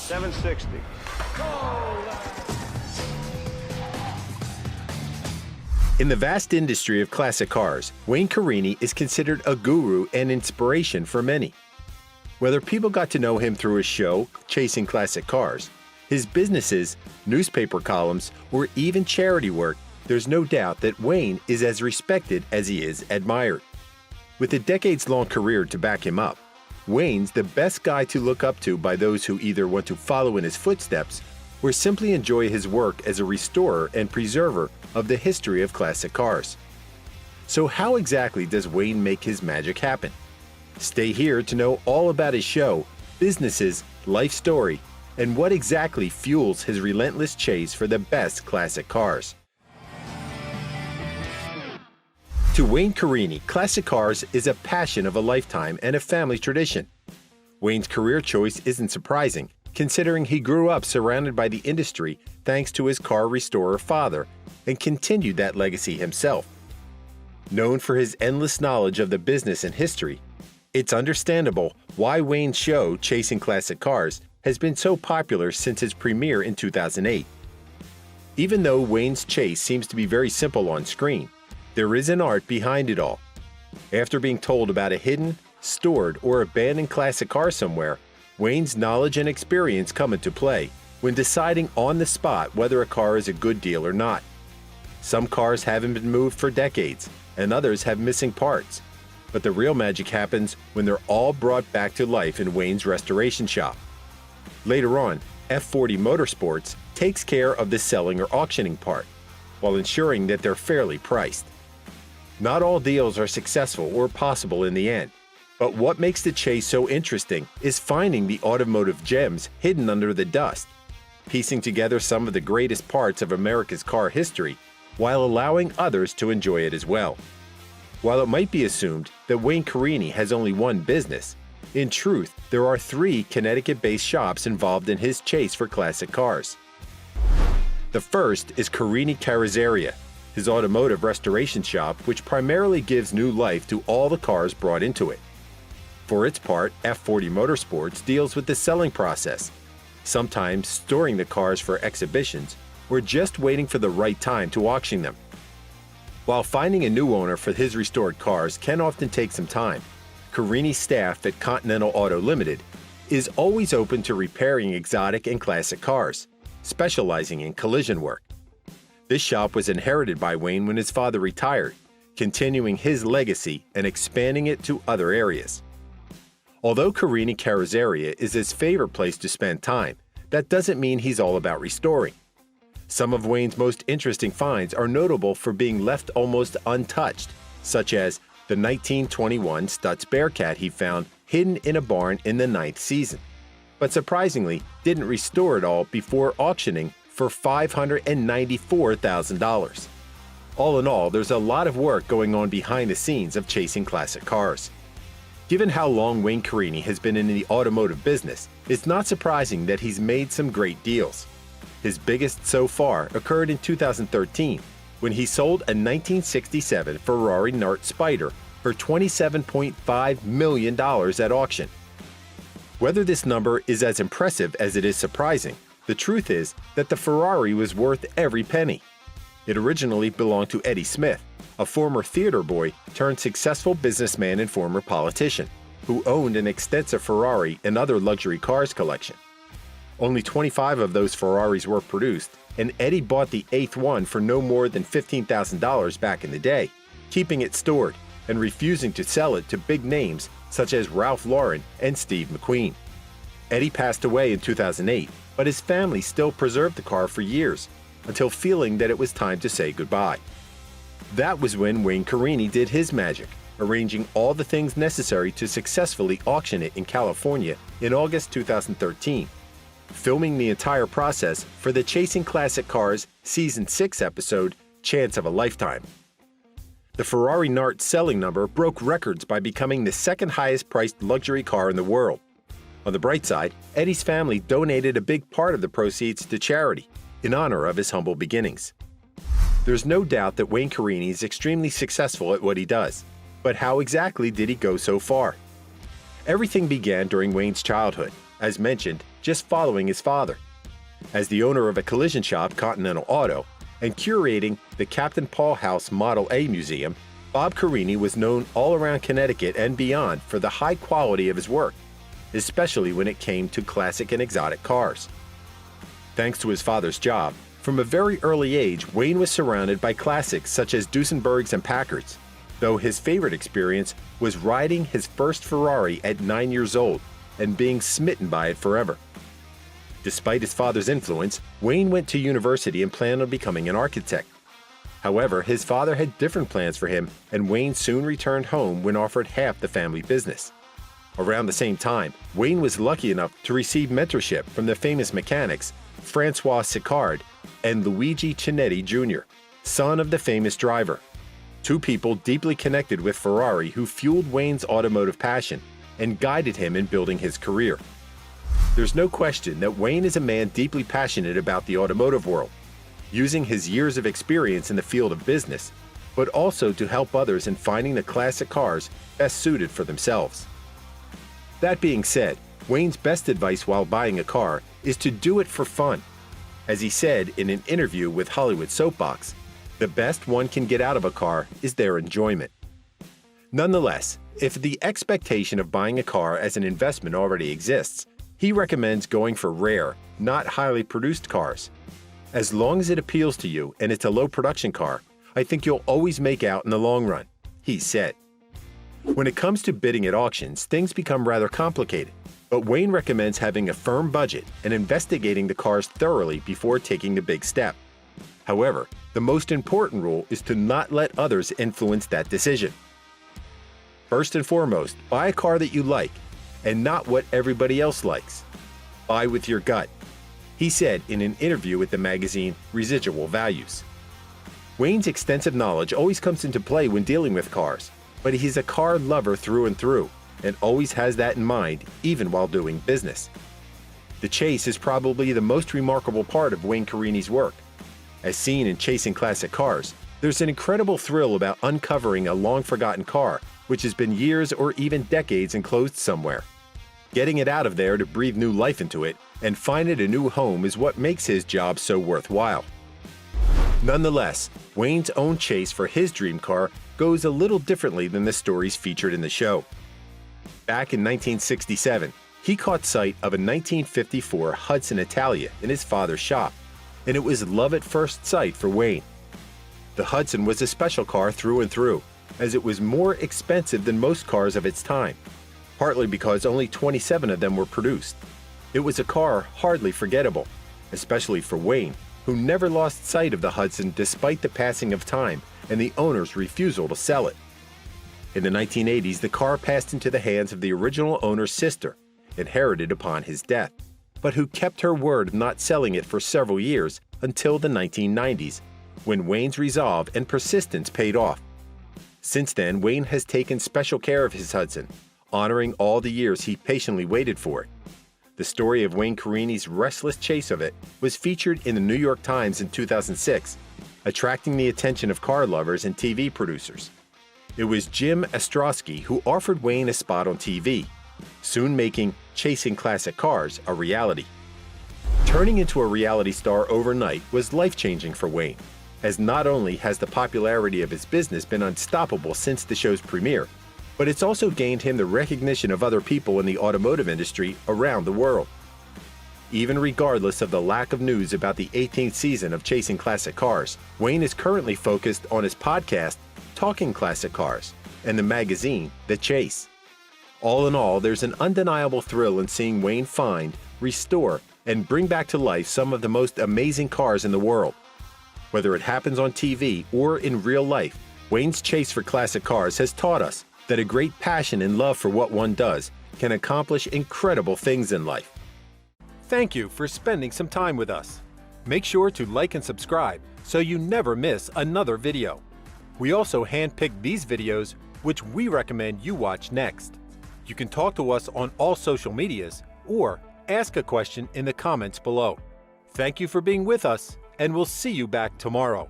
760. In the vast industry of classic cars, Wayne Carini is considered a guru and inspiration for many. Whether people got to know him through his show, Chasing Classic Cars, his businesses, newspaper columns, or even charity work, there's no doubt that Wayne is as respected as he is admired. With a decades-long career to back him up, Wayne's the best guy to look up to by those who either want to follow in his footsteps or simply enjoy his work as a restorer and preserver of the history of classic cars. So how exactly does Wayne make his magic happen? Stay here to know all about his show, businesses, life story, and what exactly fuels his relentless chase for the best classic cars. To Wayne Carini, classic cars is a passion of a lifetime and a family tradition. Wayne's career choice isn't surprising, considering he grew up surrounded by the industry thanks to his car restorer father and continued that legacy himself. Known for his endless knowledge of the business and history, it's understandable why Wayne's show, Chasing Classic Cars, has been so popular since its premiere in 2008. Even though Wayne's chase seems to be very simple on screen, there is an art behind it all. After being told about a hidden, stored, or abandoned classic car somewhere, Wayne's knowledge and experience come into play when deciding on the spot whether a car is a good deal or not. Some cars haven't been moved for decades, and others have missing parts. But the real magic happens when they're all brought back to life in Wayne's restoration shop. Later on, F40 Motorsports takes care of the selling or auctioning part, while ensuring that they're fairly priced. Not all deals are successful or possible in the end, but what makes the chase so interesting is finding the automotive gems hidden under the dust, piecing together some of the greatest parts of America's car history, while allowing others to enjoy it as well. While it might be assumed that Wayne Carini has only one business, in truth, there are 3 Connecticut-based shops involved in his chase for classic cars. The first is Carini Carrozzeria, his automotive restoration shop, which primarily gives new life to all the cars brought into it. For its part, F40 Motorsports deals with the selling process, sometimes storing the cars for exhibitions or just waiting for the right time to auction them. While finding a new owner for his restored cars can often take some time, Carini's staff at Continental Auto Limited is always open to repairing exotic and classic cars, specializing in collision work. This shop was inherited by Wayne when his father retired, continuing his legacy and expanding it to other areas. Although Carini Carrozzeria is his favorite place to spend time, that doesn't mean he's all about restoring. Some of Wayne's most interesting finds are notable for being left almost untouched, such as the 1921 Stutz Bearcat he found hidden in a barn in the 9th season, but surprisingly didn't restore it all before auctioning for $594,000. All in all, there's a lot of work going on behind the scenes of chasing classic cars. Given how long Wayne Carini has been in the automotive business, it's not surprising that he's made some great deals. His biggest so far occurred in 2013, when he sold a 1967 Ferrari Nart Spider for $27.5 million at auction. Whether this number is as impressive as it is surprising, the truth is that the Ferrari was worth every penny. It originally belonged to Eddie Smith, a former theater boy turned successful businessman and former politician, who owned an extensive Ferrari and other luxury cars collection. Only 25 of those Ferraris were produced, and Eddie bought the 8th one for no more than $15,000 back in the day, keeping it stored and refusing to sell it to big names such as Ralph Lauren and Steve McQueen. Eddie passed away in 2008, but his family still preserved the car for years, until feeling that it was time to say goodbye. That was when Wayne Carini did his magic, arranging all the things necessary to successfully auction it in California in August 2013, filming the entire process for the Chasing Classic Cars Season 6 episode, Chance of a Lifetime. The Ferrari Nart selling number broke records by becoming the second highest priced luxury car in the world. On the bright side, Eddie's family donated a big part of the proceeds to charity, in honor of his humble beginnings. There's no doubt that Wayne Carini is extremely successful at what he does, but how exactly did he go so far? Everything began during Wayne's childhood, as mentioned, just following his father. As the owner of a collision shop, Continental Auto, and curating the Captain Paul House Model A Museum, Bob Carini was known all around Connecticut and beyond for the high quality of his work, especially when it came to classic and exotic cars. Thanks to his father's job, from a very early age, Wayne was surrounded by classics such as Duesenbergs and Packards, though his favorite experience was riding his first Ferrari at 9 years old and being smitten by it forever. Despite his father's influence, Wayne went to university and planned on becoming an architect. However, his father had different plans for him, and Wayne soon returned home when offered half the family business. Around the same time, Wayne was lucky enough to receive mentorship from the famous mechanics Francois Sicard and Luigi Chinetti Jr., son of the famous driver. Two people deeply connected with Ferrari who fueled Wayne's automotive passion and guided him in building his career. There's no question that Wayne is a man deeply passionate about the automotive world, using his years of experience in the field of business, but also to help others in finding the classic cars best suited for themselves. That being said, Wayne's best advice while buying a car is to do it for fun. As he said in an interview with Hollywood Soapbox, the best one can get out of a car is their enjoyment. Nonetheless, if the expectation of buying a car as an investment already exists, he recommends going for rare, not highly produced cars. As long as it appeals to you and it's a low production car, I think you'll always make out in the long run, he said. When it comes to bidding at auctions, things become rather complicated, but Wayne recommends having a firm budget and investigating the cars thoroughly before taking the big step. However, the most important rule is to not let others influence that decision. First and foremost, buy a car that you like and not what everybody else likes. Buy with your gut, he said in an interview with the magazine Residual Values. Wayne's extensive knowledge always comes into play when dealing with cars, but he's a car lover through and through and always has that in mind even while doing business. The chase is probably the most remarkable part of Wayne Carini's work. As seen in Chasing Classic Cars, there's an incredible thrill about uncovering a long-forgotten car which has been years or even decades enclosed somewhere. Getting it out of there to breathe new life into it and find it a new home is what makes his job so worthwhile. Nonetheless, Wayne's own chase for his dream car goes a little differently than the stories featured in the show. Back in 1967, he caught sight of a 1954 Hudson Italia in his father's shop, and it was love at first sight for Wayne. The Hudson was a special car through and through, as it was more expensive than most cars of its time, partly because only 27 of them were produced. It was a car hardly forgettable, especially for Wayne, who never lost sight of the Hudson despite the passing of time and the owner's refusal to sell it. In the 1980s, the car passed into the hands of the original owner's sister, inherited upon his death, but who kept her word of not selling it for several years until the 1990s, when Wayne's resolve and persistence paid off. Since then, Wayne has taken special care of his Hudson, honoring all the years he patiently waited for it. The story of Wayne Carini's restless chase of it was featured in the New York Times in 2006, attracting the attention of car lovers and TV producers. It was Jim Ostrowski who offered Wayne a spot on TV, soon making Chasing Classic Cars a reality. Turning into a reality star overnight was life-changing for Wayne, as not only has the popularity of his business been unstoppable since the show's premiere, but it's also gained him the recognition of other people in the automotive industry around the world. Even regardless of the lack of news about the 18th season of Chasing Classic Cars, Wayne is currently focused on his podcast, Talking Classic Cars, and the magazine, The Chase. All in all, there's an undeniable thrill in seeing Wayne find, restore, and bring back to life some of the most amazing cars in the world. Whether it happens on TV or in real life, Wayne's chase for classic cars has taught us that a great passion and love for what one does can accomplish incredible things in life. Thank you for spending some time with us. Make sure to like and subscribe so you never miss another video. We also handpick these videos which we recommend you watch next. You can talk to us on all social medias or ask a question in the comments below. Thank you for being with us, and we'll see you back tomorrow.